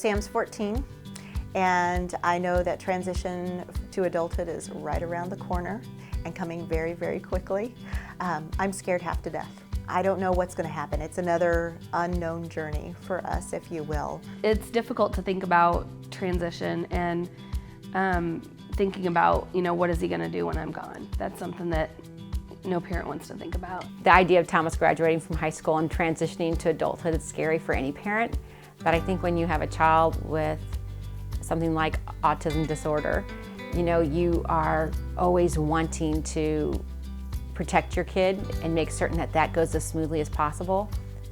Sam's 14, and I know that transition to adulthood is right around the corner and coming very, very quickly. I'm scared half to death. I don't know what's going to happen. It's another unknown journey for us, if you will. It's difficult to think about transition and thinking about, what is he going to do when I'm gone? That's something that no parent wants to think about. The idea of Thomas graduating from high school and transitioning to adulthood is scary for any parent, but I think when you have a child with something like autism disorder, you are always wanting to protect your kid and make certain that that goes as smoothly as possible.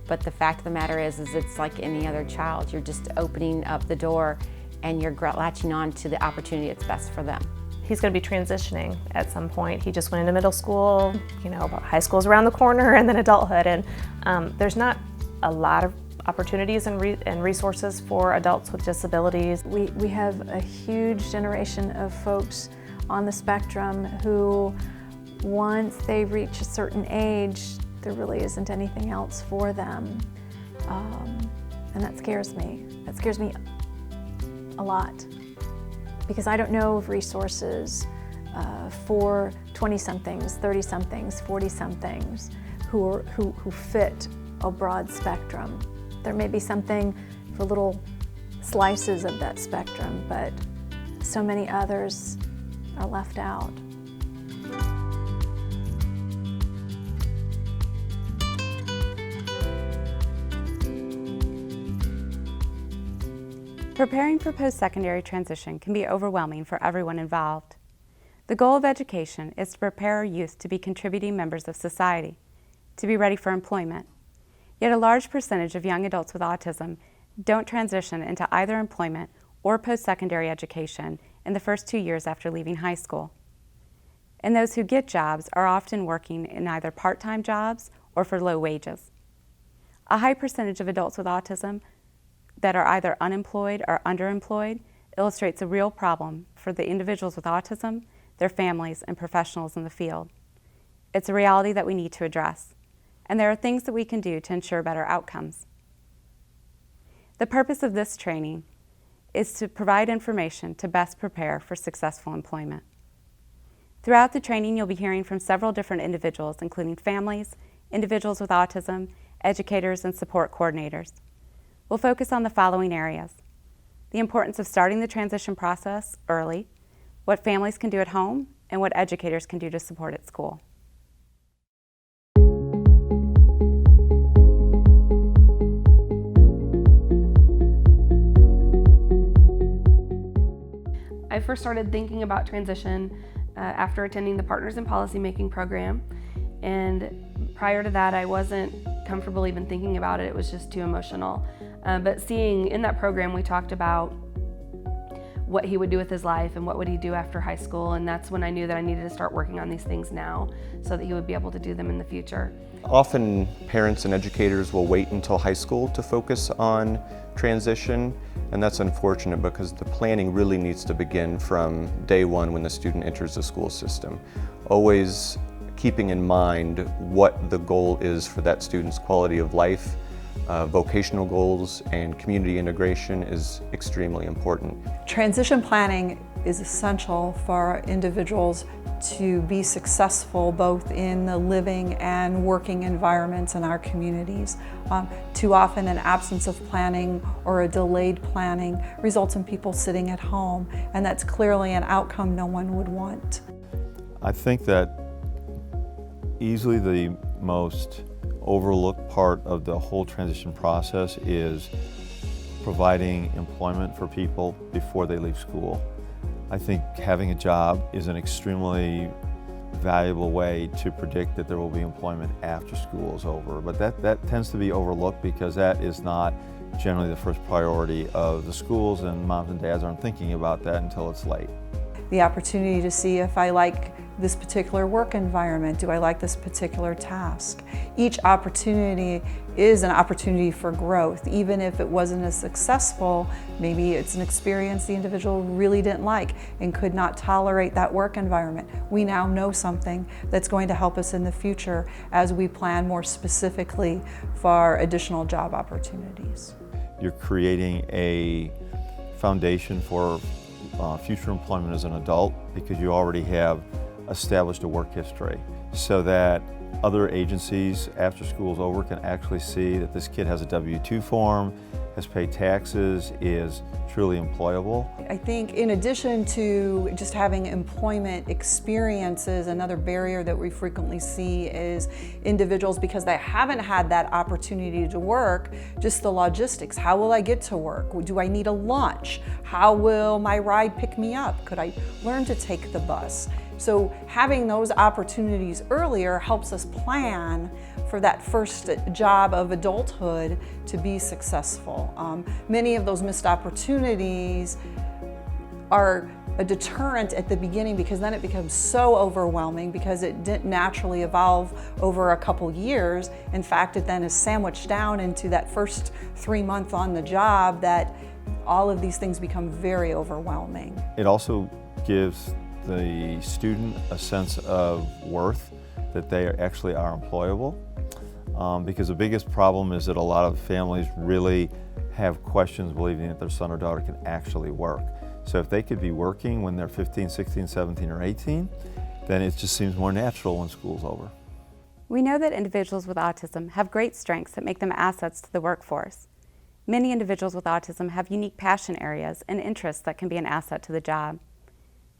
But the fact of the matter is it's like any other child. You're just opening up the door and you're latching on to the opportunity that's best for them. He's going to be transitioning at some point. He just went into middle school, about high school's around the corner, and then adulthood. And there's not a lot of opportunities and resources for adults with disabilities. We have a huge generation of folks on the spectrum who, once they reach a certain age, there really isn't anything else for them. And that scares me. That scares me a lot, because I don't know of resources for 20-somethings, 30-somethings, 40-somethings who fit a broad spectrum. There may be something for little slices of that spectrum, but so many others are left out. Preparing for post-secondary transition can be overwhelming for everyone involved. The goal of education is to prepare our youth to be contributing members of society, to be ready for employment. Yet a large percentage of young adults with autism don't transition into either employment or post-secondary education in the first 2 years after leaving high school. And those who get jobs are often working in either part-time jobs or for low wages. A high percentage of adults with autism that are either unemployed or underemployed illustrates a real problem for the individuals with autism, their families, and professionals in the field. It's a reality that we need to address, and there are things that we can do to ensure better outcomes. The purpose of this training is to provide information to best prepare for successful employment. Throughout the training, you'll be hearing from several different individuals, including families, individuals with autism, educators, and support coordinators. We'll focus on the following areas: the importance of starting the transition process early, what families can do at home, and what educators can do to support at school. I first started thinking about transition after attending the Partners in Policymaking program, and prior to that I wasn't comfortable even thinking about it. It was just too emotional. But seeing in that program, we talked about what he would do with his life and what would he do after high school, and that's when I knew that I needed to start working on these things now so that he would be able to do them in the future. Often parents and educators will wait until high school to focus on transition, and that's unfortunate because the planning really needs to begin from day one when the student enters the school system. Always keeping in mind what the goal is for that student's quality of life. Vocational goals and community integration is extremely important. Transition planning is essential for individuals to be successful both in the living and working environments in our communities. Too often an absence of planning or a delayed planning results in people sitting at home, and that's clearly an outcome no one would want. I think that easily the most overlooked part of the whole transition process is providing employment for people before they leave school. I think having a job is an extremely valuable way to predict that there will be employment after school is over, but that tends to be overlooked because that is not generally the first priority of the schools, and moms and dads aren't thinking about that until it's late. The opportunity to see if I like this particular work environment, do I like this particular task? Each opportunity is an opportunity for growth. Even if it wasn't as successful, maybe it's an experience the individual really didn't like and could not tolerate that work environment. We now know something that's going to help us in the future as we plan more specifically for additional job opportunities. you're creating a foundation for future employment as an adult because you already have established a work history, so that other agencies after school's over can actually see that this kid has a W-2 form, has paid taxes, is truly employable. I think in addition to just having employment experiences, another barrier that we frequently see is individuals, because they haven't had that opportunity to work, just the logistics. How will I get to work? Do I need a lunch? How will my ride pick me up? Could I learn to take the bus? So having those opportunities earlier helps us plan for that first job of adulthood to be successful. Many of those missed opportunities are a deterrent at the beginning, because then it becomes so overwhelming because it didn't naturally evolve over a couple years. In fact, it then is sandwiched down into that first 3 months on the job that all of these things become very overwhelming. It also gives the student a sense of worth, that they actually are employable. Because the biggest problem is that a lot of families really have questions believing that their son or daughter can actually work. So if they could be working when they're 15, 16, 17, or 18, then it just seems more natural when school's over. We know that individuals with autism have great strengths that make them assets to the workforce. Many individuals with autism have unique passion areas and interests that can be an asset to the job.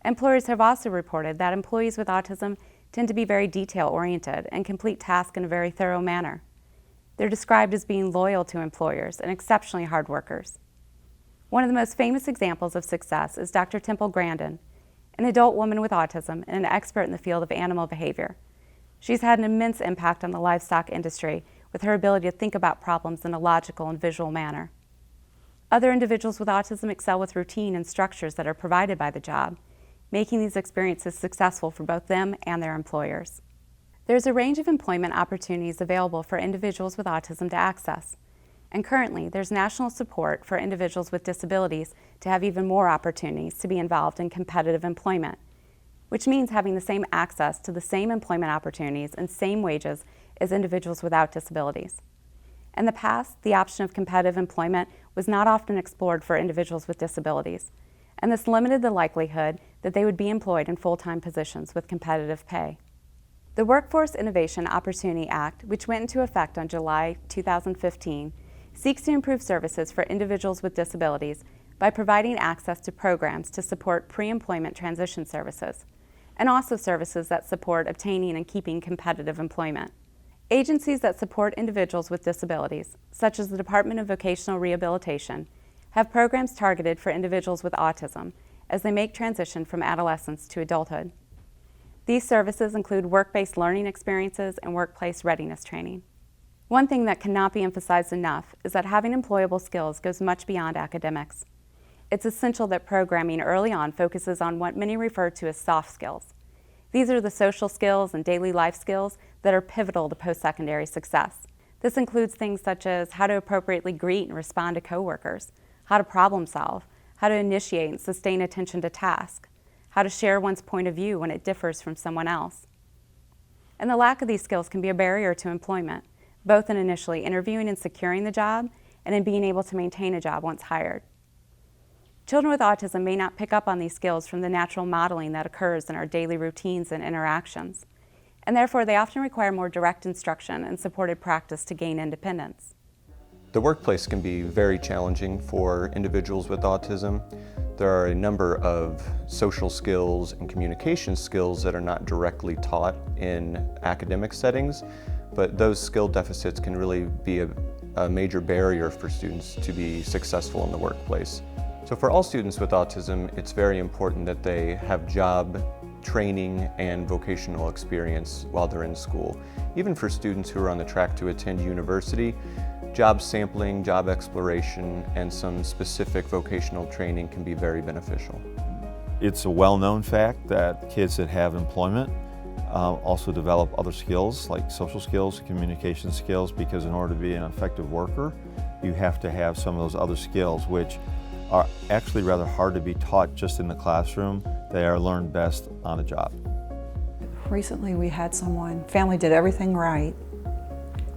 Employers have also reported that employees with autism tend to be very detail-oriented and complete tasks in a very thorough manner. They're described as being loyal to employers and exceptionally hard workers. One of the most famous examples of success is Dr. Temple Grandin, an adult woman with autism and an expert in the field of animal behavior. She's had an immense impact on the livestock industry with her ability to think about problems in a logical and visual manner. Other individuals with autism excel with routine and structures that are provided by the job, making these experiences successful for both them and their employers. There's a range of employment opportunities available for individuals with autism to access, and currently there's national support for individuals with disabilities to have even more opportunities to be involved in competitive employment, which means having the same access to the same employment opportunities and same wages as individuals without disabilities. In the past, the option of competitive employment was not often explored for individuals with disabilities, and this limited the likelihood that they would be employed in full-time positions with competitive pay. The Workforce Innovation Opportunity Act, which went into effect on July 2015, seeks to improve services for individuals with disabilities by providing access to programs to support pre-employment transition services, and also services that support obtaining and keeping competitive employment. Agencies that support individuals with disabilities, such as the Department of Vocational Rehabilitation, have programs targeted for individuals with autism as they make transition from adolescence to adulthood. These services include work-based learning experiences and workplace readiness training. One thing that cannot be emphasized enough is that having employable skills goes much beyond academics. It's essential that programming early on focuses on what many refer to as soft skills. These are the social skills and daily life skills that are pivotal to post-secondary success. This includes things such as how to appropriately greet and respond to coworkers, how to problem solve, how to initiate and sustain attention to task, how to share one's point of view when it differs from someone else. And the lack of these skills can be a barrier to employment, both in initially interviewing and securing the job, and in being able to maintain a job once hired. Children with autism may not pick up on these skills from the natural modeling that occurs in our daily routines and interactions, and therefore they often require more direct instruction and supported practice to gain independence. The workplace can be very challenging for individuals with autism. There are a number of social skills and communication skills that are not directly taught in academic settings, but those skill deficits can really be a major barrier for students to be successful in the workplace. So for all students with autism, it's very important that they have job training and vocational experience while they're in school. Even for students who are on the track to attend university, job sampling, job exploration, and some specific vocational training can be very beneficial. It's a well-known fact that kids that have employment also develop other skills like social skills, communication skills, because in order to be an effective worker, you have to have some of those other skills, which are actually rather hard to be taught just in the classroom. They are learned best on the job. Recently we had family did everything right,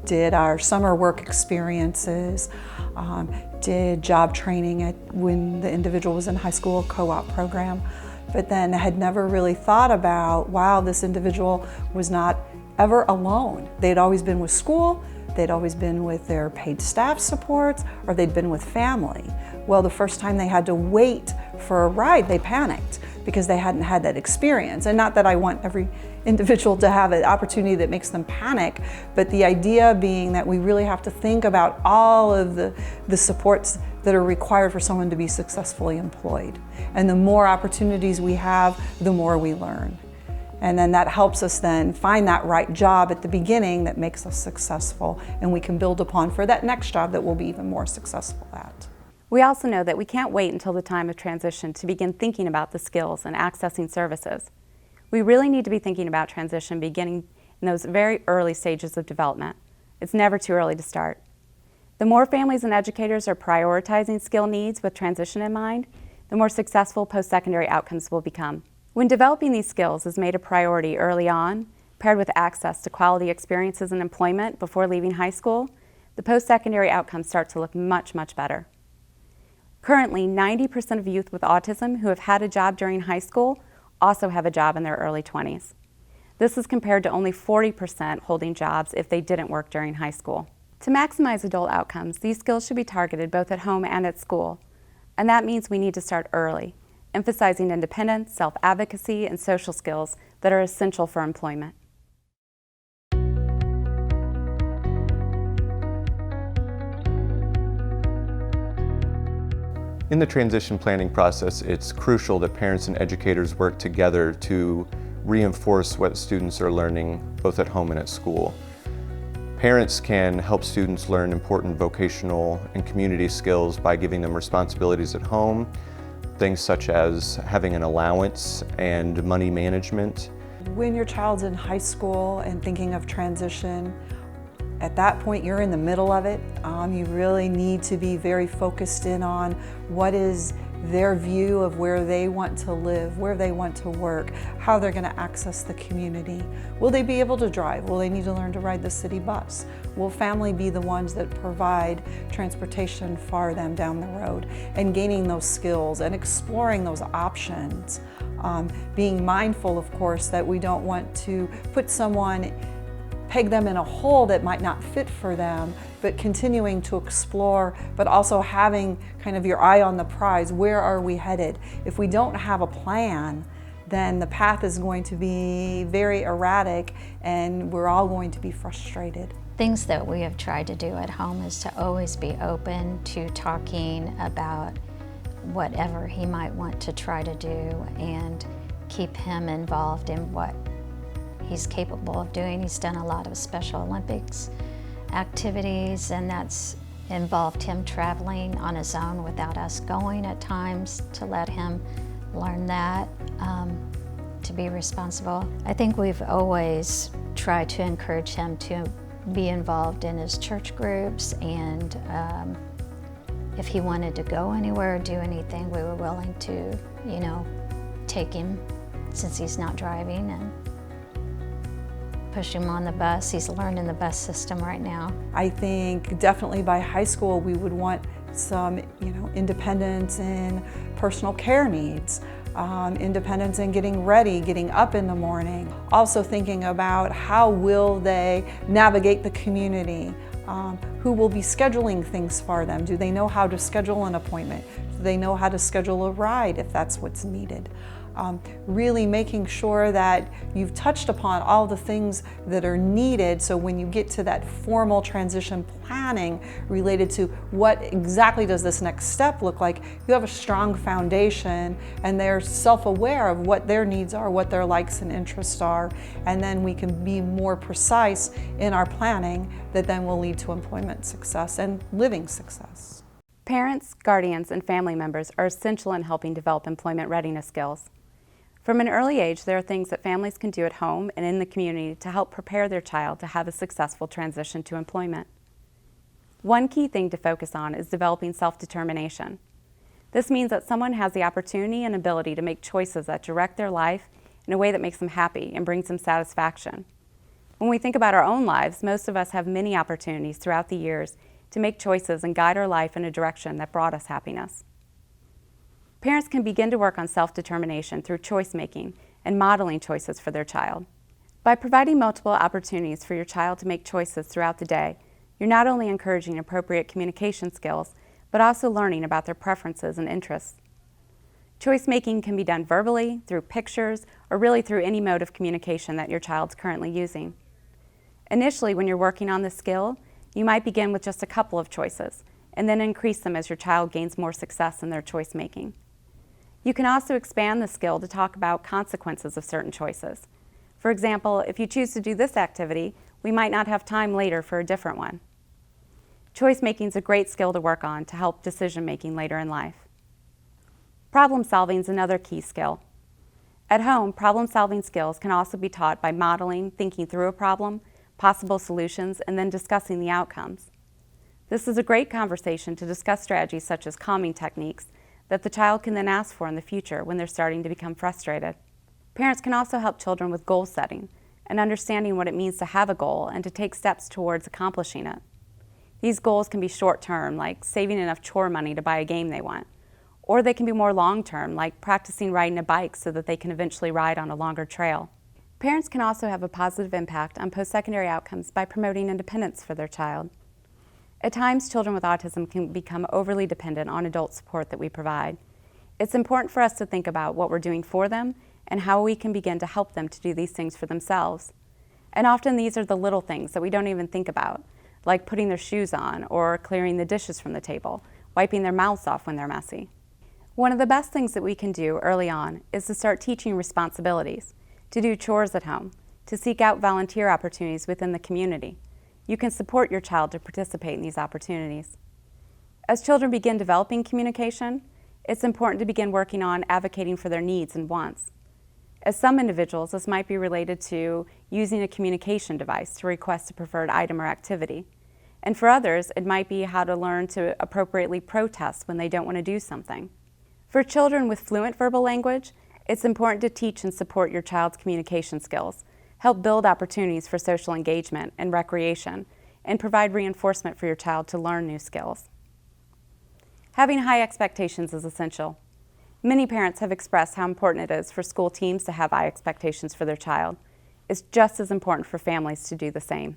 did our summer work experiences, did job training when the individual was in high school, co-op program, but then had never really thought about, wow, this individual was not ever alone. They'd always been with school, they'd always been with their paid staff supports, or they'd been with family. Well, the first time they had to wait for a ride, they panicked because they hadn't had that experience. And not that I want every individual to have an opportunity that makes them panic, but the idea being that we really have to think about all of the supports that are required for someone to be successfully employed. And the more opportunities we have, the more we learn. And then that helps us then find that right job at the beginning that makes us successful, and we can build upon for that next job that we'll be even more successful at. We also know that we can't wait until the time of transition to begin thinking about the skills and accessing services. We really need to be thinking about transition beginning in those very early stages of development. It's never too early to start. The more families and educators are prioritizing skill needs with transition in mind, the more successful post-secondary outcomes will become. When developing these skills is made a priority early on, paired with access to quality experiences and employment before leaving high school, the post-secondary outcomes start to look much, much better. Currently, 90% of youth with autism who have had a job during high school also have a job in their early 20s. This is compared to only 40% holding jobs if they didn't work during high school. To maximize adult outcomes, these skills should be targeted both at home and at school. And that means we need to start early, emphasizing independence, self-advocacy, and social skills that are essential for employment. In the transition planning process, it's crucial that parents and educators work together to reinforce what students are learning both at home and at school. Parents can help students learn important vocational and community skills by giving them responsibilities at home, things such as having an allowance and money management. When your child's in high school and thinking of transition, at that point you're in the middle of it. You really need to be very focused in on what is their view of where they want to live, where they want to work, how they're going to access the community. Will they be able to drive? Will they need to learn to ride the city bus? Will family be the ones that provide transportation for them down the road? And gaining those skills and exploring those options. Being mindful, of course, that we don't want to peg them in a hole that might not fit for them, but continuing to explore, but also having kind of your eye on the prize. Where are we headed? If we don't have a plan, then the path is going to be very erratic and we're all going to be frustrated. Things that we have tried to do at home is to always be open to talking about whatever he might want to try to do and keep him involved in what he's capable of doing. He's done a lot of Special Olympics activities, and that's involved him traveling on his own without us going at times to let him learn that, to be responsible. I think we've always tried to encourage him to be involved in his church groups, and if he wanted to go anywhere or do anything, we were willing to, take him since he's not driving and push him on the bus. He's learning the bus system right now. I think definitely by high school we would want some, independence in personal care needs, independence in getting ready, getting up in the morning. Also thinking about how will they navigate the community, who will be scheduling things for them. Do they know how to schedule an appointment? Do they know how to schedule a ride if that's what's needed? Really making sure that you've touched upon all the things that are needed, so when you get to that formal transition planning related to what exactly does this next step look like, you have a strong foundation and they're self-aware of what their needs are, what their likes and interests are, and then we can be more precise in our planning that then will lead to employment success and living success. Parents, guardians, and family members are essential in helping develop employment readiness skills. From an early age, there are things that families can do at home and in the community to help prepare their child to have a successful transition to employment. One key thing to focus on is developing self-determination. This means that someone has the opportunity and ability to make choices that direct their life in a way that makes them happy and brings them satisfaction. When we think about our own lives, most of us have many opportunities throughout the years to make choices and guide our life in a direction that brought us happiness. Parents can begin to work on self-determination through choice making and modeling choices for their child. By providing multiple opportunities for your child to make choices throughout the day, you're not only encouraging appropriate communication skills, but also learning about their preferences and interests. Choice making can be done verbally, through pictures, or really through any mode of communication that your child's currently using. Initially, when you're working on this skill, you might begin with just a couple of choices, and then increase them as your child gains more success in their choice making. You can also expand the skill to talk about consequences of certain choices. For example, if you choose to do this activity, we might not have time later for a different one. Choice making is a great skill to work on to help decision making later in life. Problem solving is another key skill. At home, problem solving skills can also be taught by modeling, thinking through a problem, possible solutions, and then discussing the outcomes. This is a great conversation to discuss strategies such as calming techniques that the child can then ask for in the future when they're starting to become frustrated. Parents can also help children with goal setting and understanding what it means to have a goal and to take steps towards accomplishing it. These goals can be short-term, like saving enough chore money to buy a game they want, or they can be more long-term, like practicing riding a bike so that they can eventually ride on a longer trail. Parents can also have a positive impact on post-secondary outcomes by promoting independence for their child. At times, children with autism can become overly dependent on adult support that we provide. It's important for us to think about what we're doing for them and how we can begin to help them to do these things for themselves. And often these are the little things that we don't even think about, like putting their shoes on or clearing the dishes from the table, wiping their mouths off when they're messy. One of the best things that we can do early on is to start teaching responsibilities, to do chores at home, to seek out volunteer opportunities within the community. You can support your child to participate in these opportunities. As children begin developing communication, it's important to begin working on advocating for their needs and wants. As some individuals, this might be related to using a communication device to request a preferred item or activity. And for others, it might be how to learn to appropriately protest when they don't want to do something. For children with fluent verbal language, it's important to teach and support your child's communication skills, help build opportunities for social engagement and recreation, and provide reinforcement for your child to learn new skills. Having high expectations is essential. Many parents have expressed how important it is for school teams to have high expectations for their child. It's just as important for families to do the same.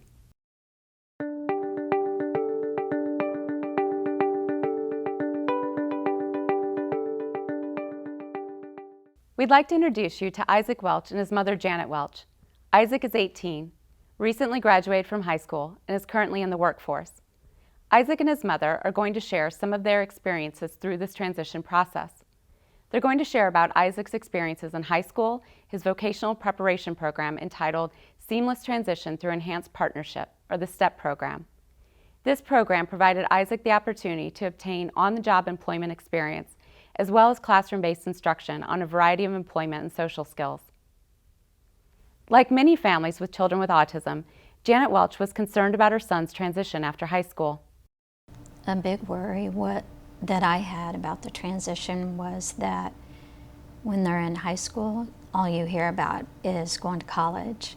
We'd like to introduce you to Isaac Welch and his mother, Janet Welch. Isaac is 18, recently graduated from high school, and is currently in the workforce. Isaac and his mother are going to share some of their experiences through this transition process. They're going to share about Isaac's experiences in high school, his vocational preparation program entitled Seamless Transition Through Enhanced Partnership, or the STEP program. This program provided Isaac the opportunity to obtain on-the-job employment experience, as well as classroom-based instruction on a variety of employment and social skills. Like many families with children with autism, Janet Welch was concerned about her son's transition after high school. A big worry that I had about the transition was that when they're in high school, all you hear about is going to college.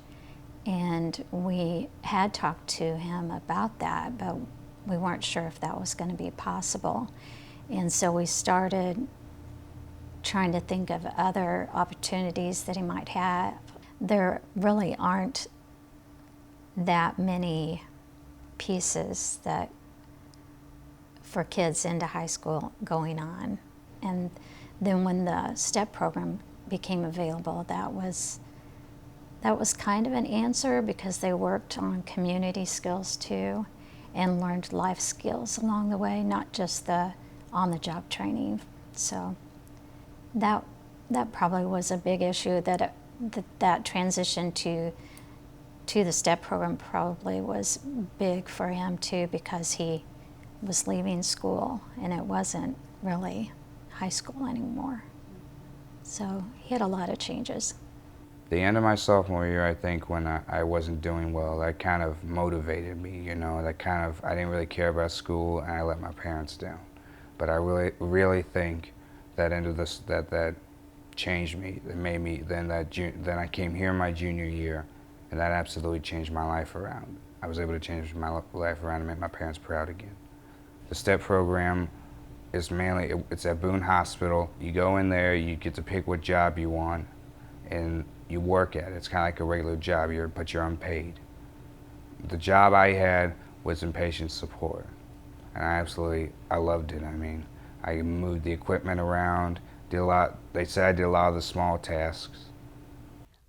And we had talked to him about that, but we weren't sure if that was going to be possible. And so we started trying to think of other opportunities that he might have. There really aren't that many pieces that for kids into high school going on. And then when the STEP program became available, that was kind of an answer, because they worked on community skills too and learned life skills along the way, not just the on-the-job training. So that probably was a big issue, that transition to the STEP program probably was big for him too, because he was leaving school and it wasn't really high school anymore. So he had a lot of changes. The end of my sophomore year, I think, when I wasn't doing well, that kind of motivated me, you know, I didn't really care about school, and I let my parents down. But I really think that that changed me. It made me, then I came here my junior year, And that absolutely changed my life around. I was able to change my life around and make my parents proud again. The STEP program is mainly, it's at Boone Hospital. You go in there, you get to pick what job you want, and you work at it. It's kind of like a regular job, but you're unpaid. The job I had was in patient support, and I loved it. I mean, I moved the equipment around, they said I did a lot of the small tasks.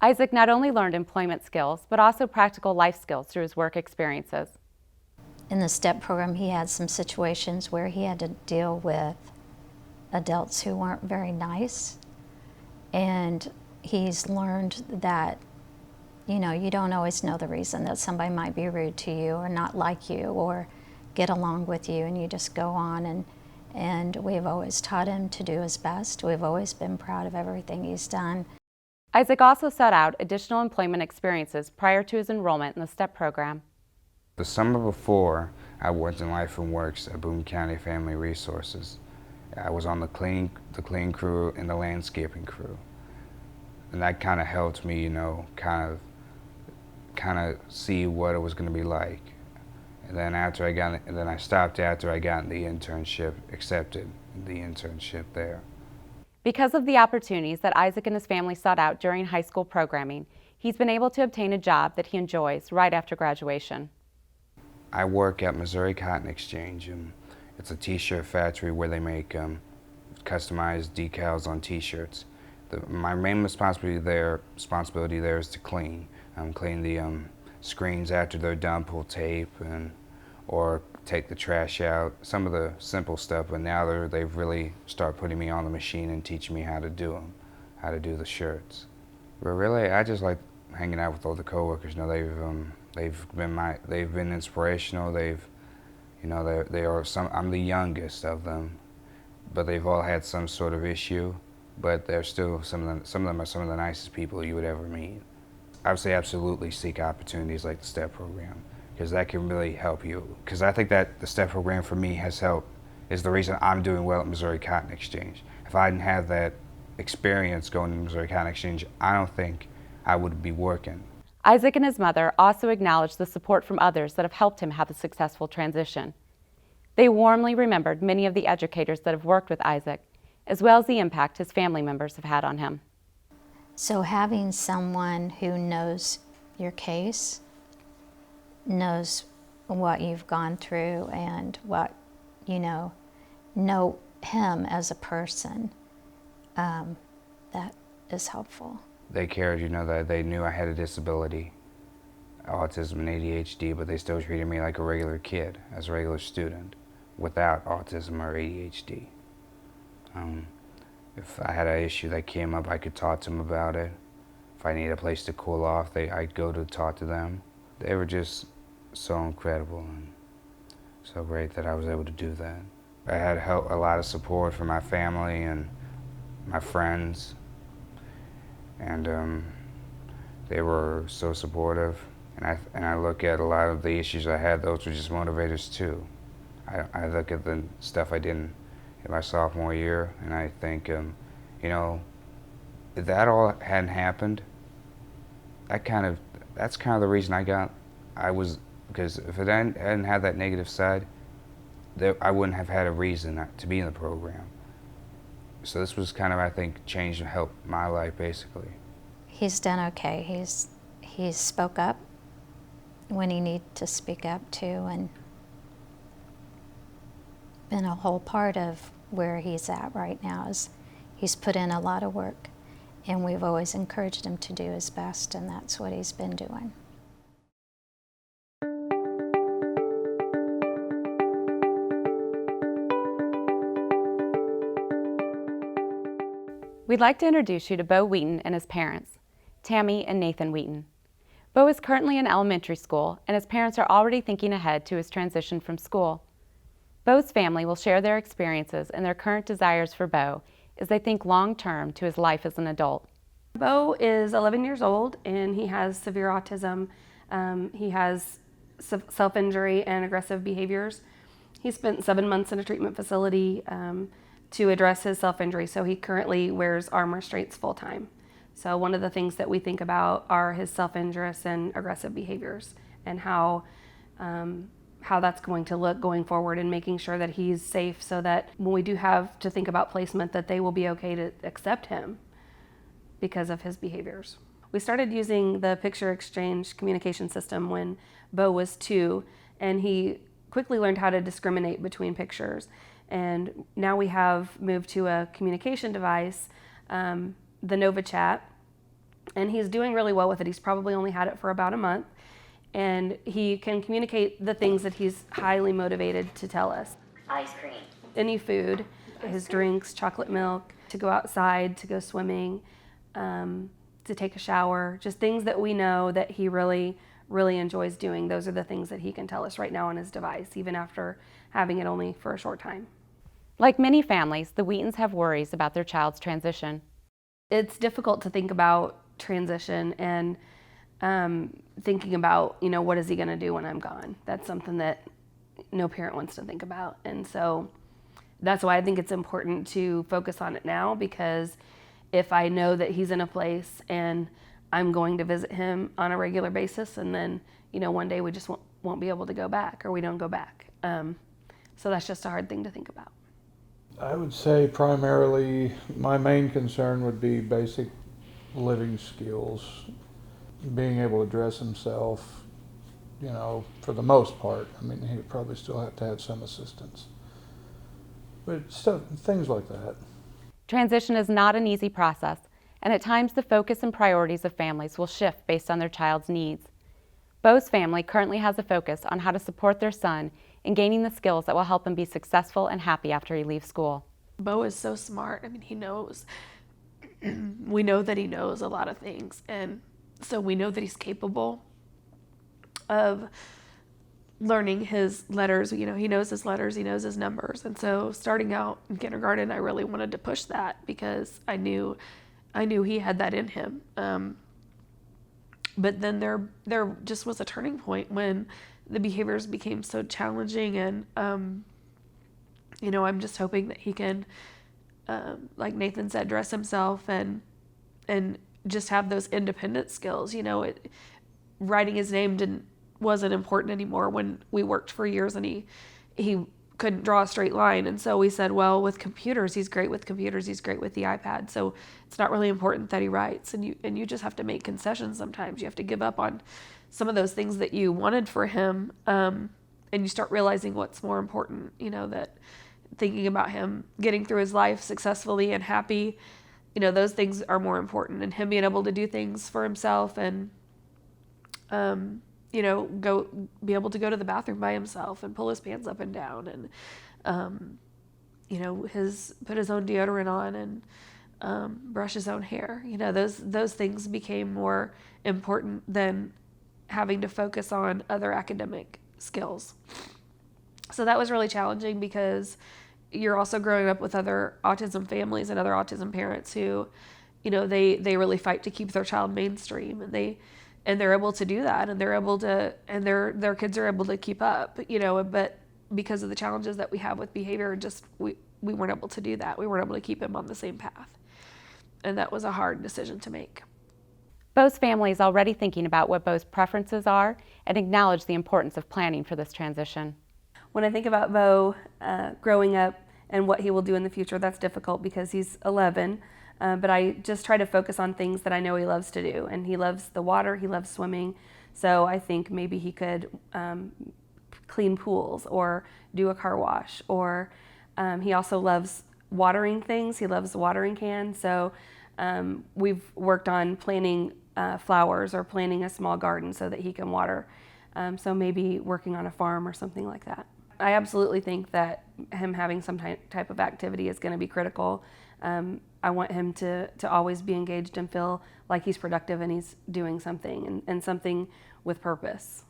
Isaac not only learned employment skills, but also practical life skills through his work experiences. In the STEP program, he had some situations where he had to deal with adults who weren't very nice, and he's learned that, you know, you don't always know the reason that somebody might be rude to you or not like you or get along with you, and you just go on, and we've always taught him to do his best. We've always been proud of everything he's done. Isaac also sought out additional employment experiences prior to his enrollment in the STEP program. The summer before, I worked in Life and Works at Boone County Family Resources. I was on the clean crew and the landscaping crew. And that kind of helped me, you know, kind of see what it was going to be like. And then I stopped after I got the internship, accepted the internship there. Because of the opportunities that Isaac and his family sought out during high school programming, he's been able to obtain a job that he enjoys right after graduation. I work at Missouri Cotton Exchange. It's a t-shirt factory where they make customized decals on t-shirts. My main responsibility there is to clean. Clean the screens after they're done, pull tape, or take the trash out. Some of the simple stuff, but now they've really started putting me on the machine and teaching me how to do them, how to do the shirts. But really, I just like hanging out with all the coworkers. You know, they've been inspirational. I'm the youngest of them, but they've all had some sort of issue. But they're still some of them are some of the nicest people you would ever meet. I would say absolutely seek opportunities like the STEP program, because that can really help you. Because I think that the STEP program for me is the reason I'm doing well at Missouri Cotton Exchange. If I didn't have that experience going to Missouri Cotton Exchange, I don't think I would be working. Isaac and his mother also acknowledged the support from others that have helped him have a successful transition. They warmly remembered many of the educators that have worked with Isaac, as well as the impact his family members have had on him. So having someone who knows your case, knows what you've gone through and what, you know him as a person, that is helpful. They cared, that they knew I had a disability, autism and ADHD, but they still treated me like a regular kid, as a regular student, without autism or ADHD. If I had an issue that came up, I could talk to them about it. If I needed a place to cool off, I'd go to talk to them. They were just so incredible and so great that I was able to do that. I had a lot of support from my family and my friends, and they were so supportive. And I look at a lot of the issues I had; those were just motivators too. I look at the stuff I did in my sophomore year, and I think, if that all hadn't happened, that's kind of the reason because if it hadn't had that negative side, I wouldn't have had a reason to be in the program. So this was kind of, I think, changed and helped my life, basically. He's done okay. He's spoke up when he needed to speak up too, and been a whole part of where he's at right now. Is he's put in a lot of work, and we've always encouraged him to do his best, and that's what he's been doing. We'd like to introduce you to Bo Wheaton and his parents, Tammy and Nathan Wheaton. Bo is currently in elementary school, and his parents are already thinking ahead to his transition from school. Bo's family will share their experiences and their current desires for Bo as they think long-term to his life as an adult. Bo is 11 years old, and he has severe autism. He has self-injury and aggressive behaviors. He spent 7 months in a treatment facility to address his self-injury, so he currently wears arm restraints full-time. So one of the things that we think about are his self-injurious and aggressive behaviors, and how that's going to look going forward, and making sure that he's safe so that when we do have to think about placement, that they will be okay to accept him because of his behaviors. We started using the picture exchange communication system when Bo was 2, and he quickly learned how to discriminate between pictures. And now we have moved to a communication device, the Nova Chat, and he's doing really well with it. He's probably only had it for about a month, and he can communicate the things that he's highly motivated to tell us. Ice cream. Any food, his drinks, chocolate milk, to go outside, to go swimming, to take a shower, just things that we know that he really enjoys doing. Those are the things that he can tell us right now on his device, even after having it only for a short time. Like many families, the Wheatons have worries about their child's transition. It's difficult to think about transition and thinking about, what is he going to do when I'm gone? That's something that no parent wants to think about. And so that's why I think it's important to focus on it now, because if I know that he's in a place and I'm going to visit him on a regular basis, and then, one day we just won't be able to go back, or we don't go back. So that's just a hard thing to think about. I would say primarily my main concern would be basic living skills, being able to dress himself, for the most part. I mean, he would probably still have to have some assistance, but things like that. Transition is not an easy process, and at times the focus and priorities of families will shift based on their child's needs. Bo's family currently has a focus on how to support their son in gaining the skills that will help him be successful and happy after he leaves school. Bo is so smart. I mean, he knows. We know that he knows a lot of things, and so we know that he's capable of learning his letters. He knows his letters, he knows his numbers. And so starting out in kindergarten, I really wanted to push that, because I knew he had that in him. But then there just was a turning point when the behaviors became so challenging, and I'm just hoping that he can, like Nathan said, dress himself and just have those independent skills. Writing his name wasn't important anymore when we worked for years, and he couldn't draw a straight line. And so we said, well, with computers, he's great with computers, he's great with the iPad, so it's not really important that he writes. And you just have to make concessions sometimes. You have to give up on some of those things that you wanted for him, and you start realizing what's more important, that thinking about him getting through his life successfully and happy, those things are more important, and him being able to do things for himself, and be able to go to the bathroom by himself and pull his pants up and down, and put his own deodorant on, and brush his own hair. Those things became more important than having to focus on other academic skills. So that was really challenging, because you're also growing up with other autism families and other autism parents who, they really fight to keep their child mainstream, and they're able to do that, and they're able to, and their kids are able to keep up, but because of the challenges that we have with behavior, just we weren't able to do that. We weren't able to keep him on the same path. And that was a hard decision to make. Bo's family is already thinking about what Bo's preferences are and acknowledge the importance of planning for this transition. When I think about Bo growing up and what he will do in the future, that's difficult because he's 11. But I just try to focus on things that I know he loves to do. And he loves the water, he loves swimming. So I think maybe he could clean pools or do a car wash. Or he also loves watering things. He loves the watering can. So we've worked on planting flowers or planting a small garden so that he can water. So maybe working on a farm or something like that. I absolutely think that him having some type of activity is going to be critical. I want him to always be engaged and feel like he's productive and he's doing something and something with purpose.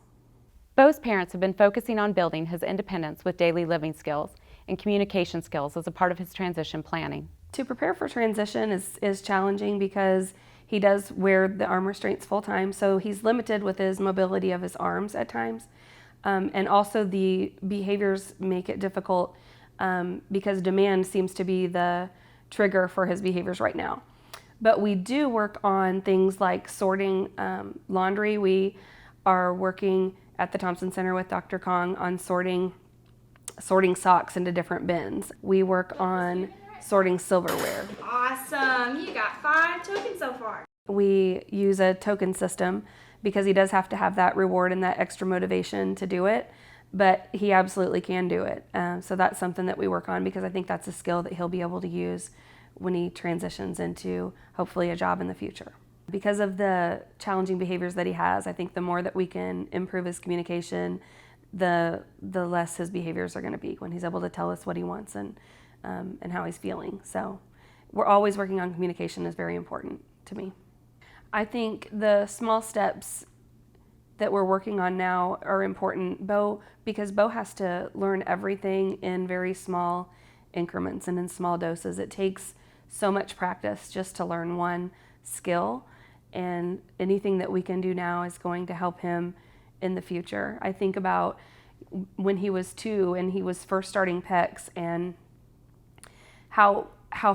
Bo's parents have been focusing on building his independence with daily living skills and communication skills as a part of his transition planning. To prepare for transition is challenging because he does wear the arm restraints full time, so he's limited with his mobility of his arms at times. And also the behaviors make it difficult because demand seems to be the trigger for his behaviors right now. But we do work on things like sorting laundry. We are working at the Thompson Center with Dr. Kong on sorting socks into different bins. We work on sorting silverware. Awesome, you got 5 tokens so far. We use a token system because he does have to have that reward and that extra motivation to do it, but he absolutely can do it. So that's something that we work on because I think that's a skill that he'll be able to use when he transitions into hopefully a job in the future. Because of the challenging behaviors that he has, I think the more that we can improve his communication, the less his behaviors are going to be when he's able to tell us what he wants and how he's feeling. So we're always working on communication is very important to me. I think the small steps that we're working on now are important, because Bo has to learn everything in very small increments and in small doses. It takes so much practice just to learn one skill, and anything that we can do now is going to help him in the future. I think about when he was 2 and he was first starting PECs and how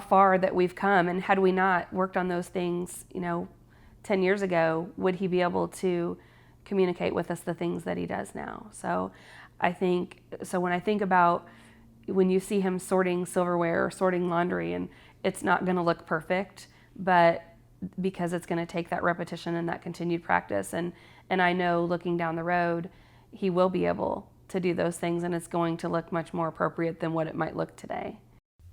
far that we've come, and had we not worked on those things, 10 years ago, would he be able to communicate with us the things that he does now? So when I think about when you see him sorting silverware or sorting laundry, and it's not going to look perfect, but because it's going to take that repetition and that continued practice, and I know looking down the road, he will be able to do those things, and it's going to look much more appropriate than what it might look today.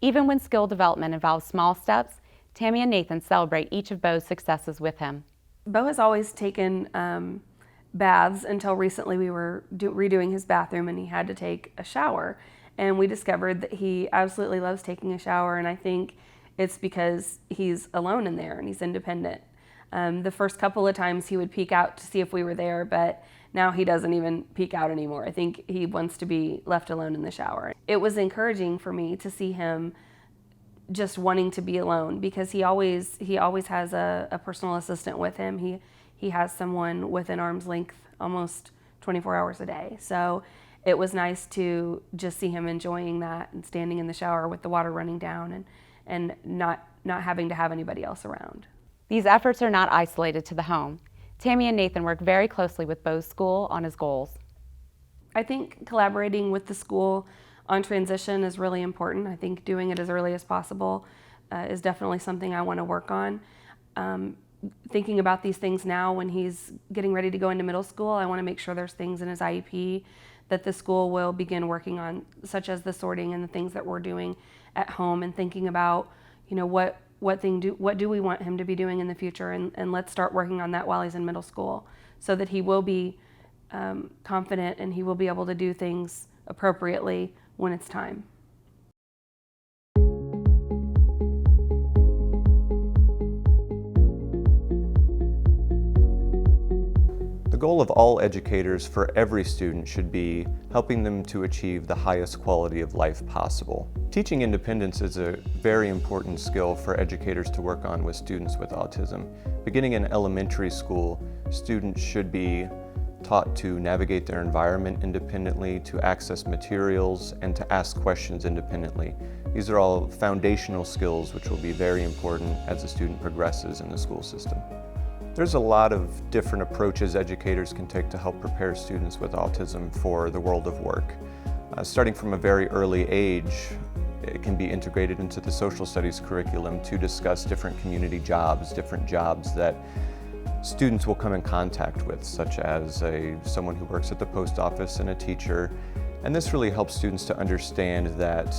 Even when skill development involves small steps, Tammy and Nathan celebrate each of Bo's successes with him. Bo has always taken baths until recently. We were redoing his bathroom and he had to take a shower. And we discovered that he absolutely loves taking a shower, and I think it's because he's alone in there and he's independent. The first couple of times he would peek out to see if we were there, but now he doesn't even peek out anymore. I think he wants to be left alone in the shower. It was encouraging for me to see him just wanting to be alone, because he always has a personal assistant with him. He has someone within arm's length almost 24 hours a day. So it was nice to just see him enjoying that and standing in the shower with the water running down and not having to have anybody else around. These efforts are not isolated to the home. Tammy and Nathan work very closely with Bo's school on his goals. I think collaborating with the school on transition is really important. I think doing it as early as possible is definitely something I want to work on. Thinking about these things now when he's getting ready to go into middle school, I want to make sure there's things in his IEP that the school will begin working on, such as the sorting and the things that we're doing at home, and thinking about, what do we want him to be doing in the future, and let's start working on that while he's in middle school, so that he will be confident and he will be able to do things appropriately when it's time. The goal of all educators for every student should be helping them to achieve the highest quality of life possible. Teaching independence is a very important skill for educators to work on with students with autism. Beginning in elementary school, students should be taught to navigate their environment independently, to access materials, and to ask questions independently. These are all foundational skills which will be very important as a student progresses in the school system. There's a lot of different approaches educators can take to help prepare students with autism for the world of work. Starting from a very early age, it can be integrated into the social studies curriculum to discuss different community jobs, different jobs that students will come in contact with, such as someone who works at the post office and a teacher. And this really helps students to understand that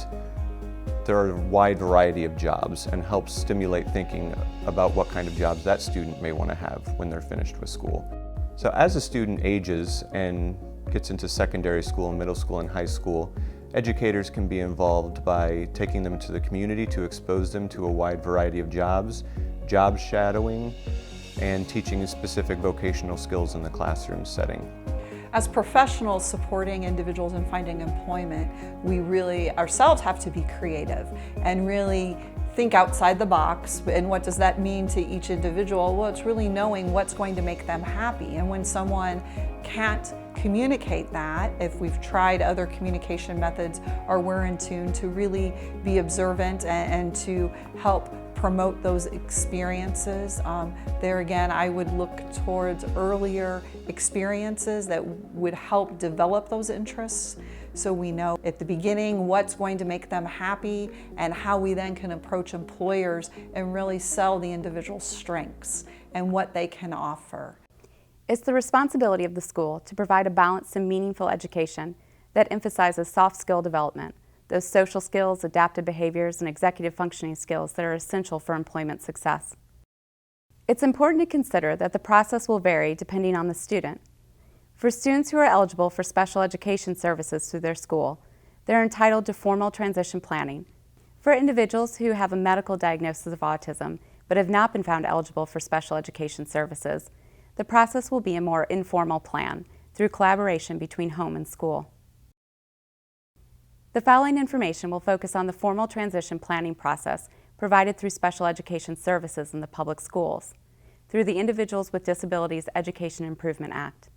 there are a wide variety of jobs, and helps stimulate thinking about what kind of jobs that student may want to have when they're finished with school. So as a student ages and gets into secondary school, middle school, and high school, educators can be involved by taking them to the community to expose them to a wide variety of jobs, job shadowing, and teaching specific vocational skills in the classroom setting. As professionals supporting individuals in finding employment, we really ourselves have to be creative and really think outside the box. And what does that mean to each individual? Well, it's really knowing what's going to make them happy. And when someone can't communicate that, if we've tried other communication methods or we're in tune, to really be observant and to help promote those experiences. There again, I would look towards earlier experiences that would help develop those interests, so we know at the beginning what's going to make them happy and how we then can approach employers and really sell the individual's strengths and what they can offer. It's the responsibility of the school to provide a balanced and meaningful education that emphasizes soft skill development, those social skills, adaptive behaviors, and executive functioning skills that are essential for employment success. It's important to consider that the process will vary depending on the student. For students who are eligible for special education services through their school, they're entitled to formal transition planning. For individuals who have a medical diagnosis of autism but have not been found eligible for special education services, the process will be a more informal plan through collaboration between home and school. The following information will focus on the formal transition planning process provided through special education services in the public schools, through the Individuals with Disabilities Education Improvement Act.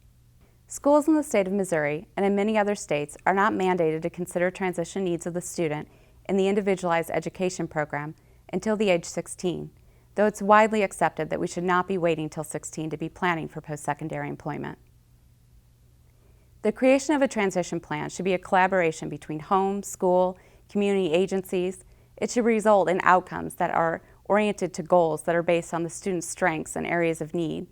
Schools in the state of Missouri and in many other states are not mandated to consider transition needs of the student in the individualized education program until the age 16, though it's widely accepted that we should not be waiting till 16 to be planning for post-secondary employment. The creation of a transition plan should be a collaboration between home, school, community agencies. It should result in outcomes that are oriented to goals that are based on the student's strengths and areas of need.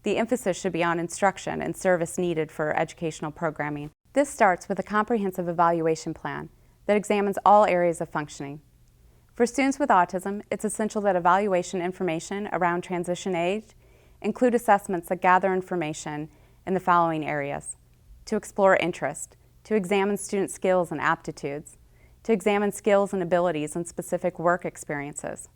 The emphasis should be on instruction and service needed for educational programming. This starts with a comprehensive evaluation plan that examines all areas of functioning. For students with autism, it's essential that evaluation information around transition age include assessments that gather information in the following areas: to explore interest, to examine student skills and aptitudes, to examine skills and abilities and specific work experiences.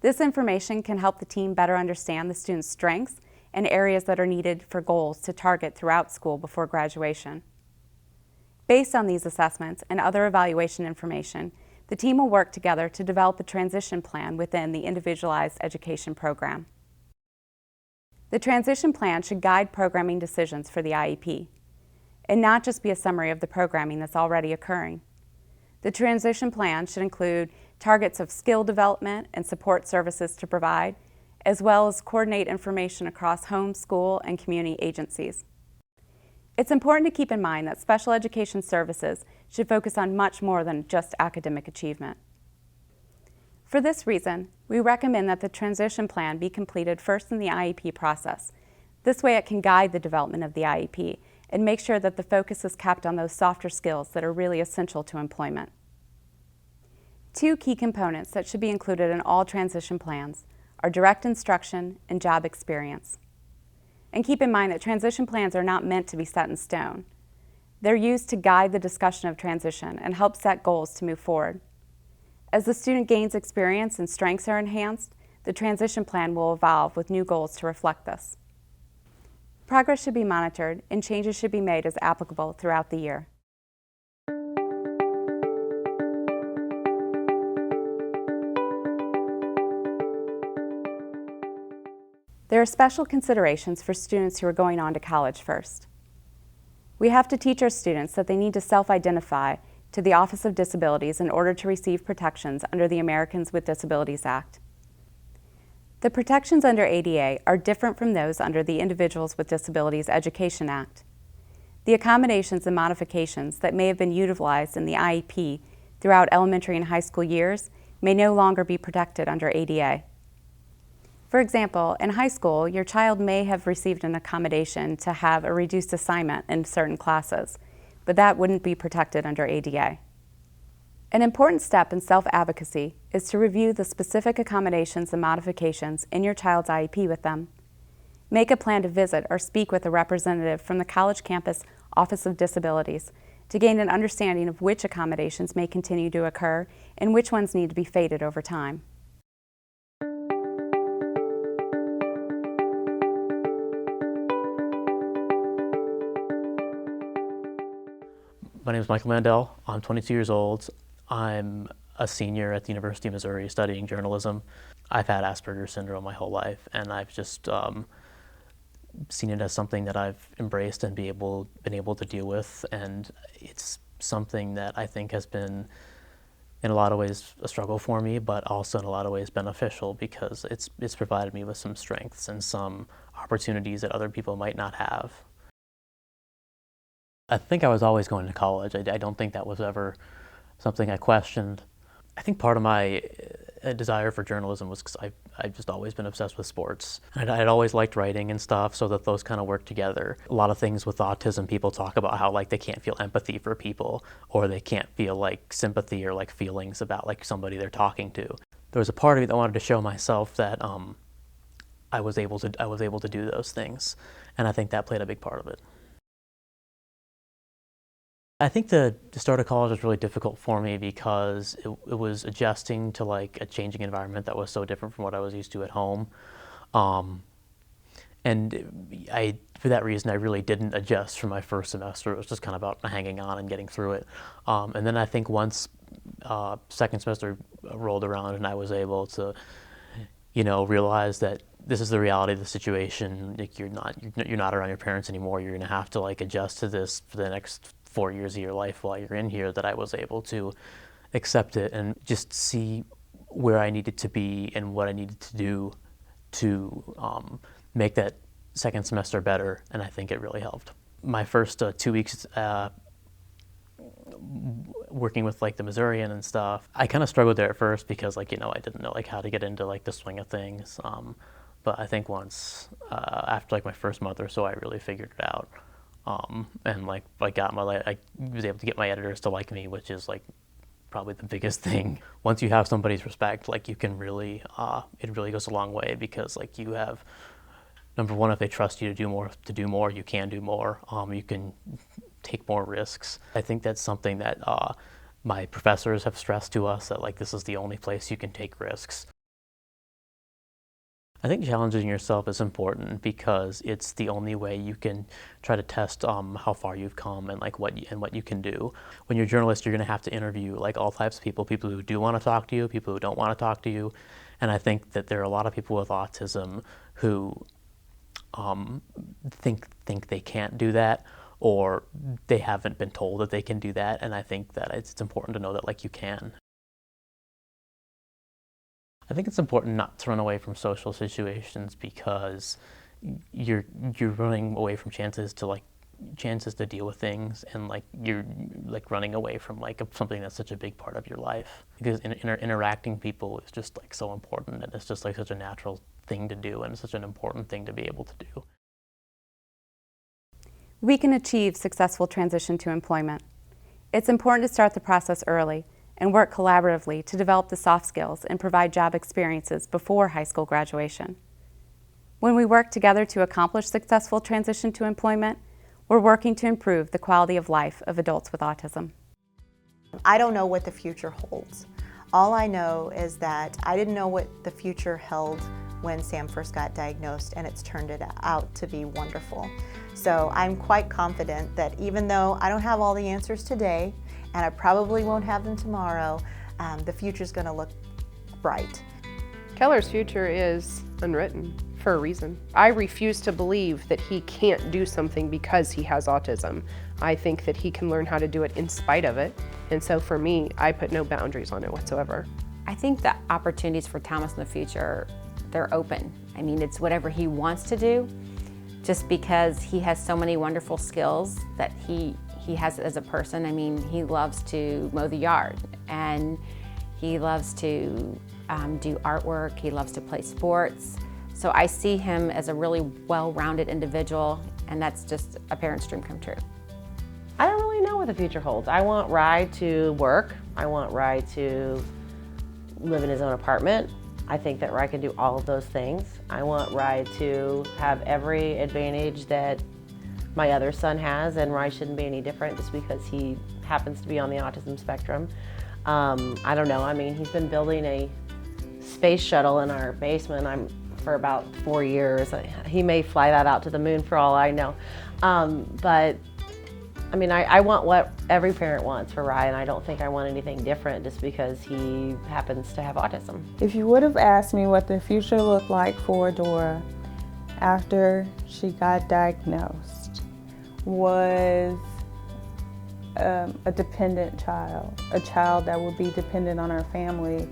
This information can help the team better understand the student's strengths and areas that are needed for goals to target throughout school before graduation. Based on these assessments and other evaluation information, the team will work together to develop a transition plan within the individualized education program. The transition plan should guide programming decisions for the IEP, and not just be a summary of the programming that's already occurring. The transition plan should include targets of skill development and support services to provide, as well as coordinate information across home, school, and community agencies. It's important to keep in mind that special education services should focus on much more than just academic achievement. For this reason, we recommend that the transition plan be completed first in the IEP process. This way it can guide the development of the IEP and make sure that the focus is kept on those softer skills that are really essential to employment. Two key components that should be included in all transition plans are direct instruction and job experience. And keep in mind that transition plans are not meant to be set in stone. They're used to guide the discussion of transition and help set goals to move forward. As the student gains experience and strengths are enhanced, the transition plan will evolve with new goals to reflect this. Progress should be monitored and changes should be made as applicable throughout the year. There are special considerations for students who are going on to college first. We have to teach our students that they need to self-identify to the Office of Disabilities in order to receive protections under the Americans with Disabilities Act. The protections under ADA are different from those under the Individuals with Disabilities Education Act. The accommodations and modifications that may have been utilized in the IEP throughout elementary and high school years may no longer be protected under ADA. For example, in high school, your child may have received an accommodation to have a reduced assignment in certain classes, but that wouldn't be protected under ADA. An important step in self-advocacy is to review the specific accommodations and modifications in your child's IEP with them. Make a plan to visit or speak with a representative from the college campus Office of Disabilities to gain an understanding of which accommodations may continue to occur and which ones need to be faded over time. My name is Michael Mandel. I'm 22 years old. I'm a senior at the University of Missouri studying journalism. I've had Asperger's syndrome my whole life, and I've just seen it as something that I've embraced and been able to deal with, and it's something that I think has been in a lot of ways a struggle for me, but also in a lot of ways beneficial, because it's provided me with some strengths and some opportunities that other people might not have. I think I was always going to college. I don't think that was ever something I questioned. I think part of my desire for journalism was because I've just always been obsessed with sports. I'd always liked writing and stuff, so that those kind of work together. A lot of things with autism, people talk about how like they can't feel empathy for people, or they can't feel like sympathy or like feelings about like somebody they're talking to. There was a part of me that wanted to show myself that I was able to do those things, and I think that played a big part of it. I think the start of college was really difficult for me because it was adjusting to like a changing environment that was so different from what I was used to at home. And for that reason, I really didn't adjust for my first semester. It was just kind of about hanging on and getting through it. And then I think once second semester rolled around and I was able to, realize that this is the reality of the situation. Like you're not around your parents anymore. You're going to have to like adjust to this for the next 4 years of your life while you're in here, that I was able to accept it and just see where I needed to be and what I needed to do to make that second semester better, and I think it really helped. My first 2 weeks working with like the Missourian and stuff, I kind of struggled there at first because I didn't know like how to get into like the swing of things. But I think once after like my first month or so, I really figured it out. And I was able to get my editors to like me, which is like probably the biggest thing. Once you have somebody's respect, like you can really, it really goes a long way, because like you have, number one, if they trust you to do more, you can do more. You can take more risks. I think that's something that my professors have stressed to us, that like this is the only place you can take risks. I think challenging yourself is important because it's the only way you can try to test how far you've come and like what you can do. When you're a journalist, you're going to have to interview like all types of people who do want to talk to you, people who don't want to talk to you, and I think that there are a lot of people with autism who think they can't do that, or they haven't been told that they can do that, and I think that it's important to know that like you can. I think it's important not to run away from social situations, because you're running away from chances to deal with things, and like you're like running away from like something that's such a big part of your life, because interacting people is just like so important, and it's just like such a natural thing to do, and such an important thing to be able to do. We can achieve successful transition to employment. It's important to start the process early and work collaboratively to develop the soft skills and provide job experiences before high school graduation. When we work together to accomplish successful transition to employment, we're working to improve the quality of life of adults with autism. I don't know what the future holds. All I know is that I didn't know what the future held when Sam first got diagnosed, and it's turned it out to be wonderful. So I'm quite confident that even though I don't have all the answers today, and I probably won't have them tomorrow, the future's going to look bright. Keller's future is unwritten for a reason. I refuse to believe that he can't do something because he has autism. I think that he can learn how to do it in spite of it, and so for me, I put no boundaries on it whatsoever. I think the opportunities for Thomas in the future, they're open. I mean, it's whatever he wants to do, just because he has so many wonderful skills that he has as a person. I mean, he loves to mow the yard, and he loves to do artwork, he loves to play sports. So I see him as a really well-rounded individual, and that's just a parent's dream come true. I don't really know what the future holds. I want Rye to work. I want Rye to live in his own apartment. I think that Rye can do all of those things. I want Rye to have every advantage that my other son has, and Rye shouldn't be any different just because he happens to be on the autism spectrum. I don't know, I mean, he's been building a space shuttle in our basement for about 4 years. He may fly that out to the moon for all I know. But I mean, I want what every parent wants for Rye, and I don't think I want anything different just because he happens to have autism. If you would have asked me what the future looked like for Dora after she got diagnosed was a dependent child, a child that would be dependent on her family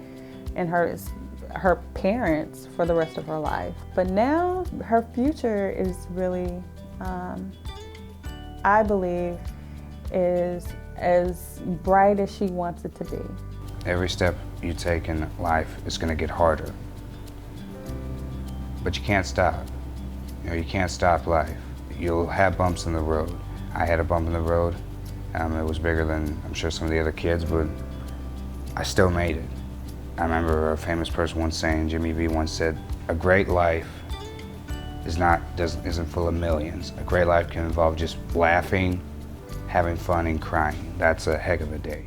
and her parents for the rest of her life. But now her future is really, I believe, is as bright as she wants it to be. Every step you take in life is going to get harder. But you can't stop. You know, you can't stop life. You'll have bumps in the road. I had a bump in the road. It was bigger than, I'm sure, some of the other kids, but I still made it. I remember a famous person once saying, Jimmy V once said, a great life isn't full of millions. A great life can involve just laughing, having fun, and crying. That's a heck of a day.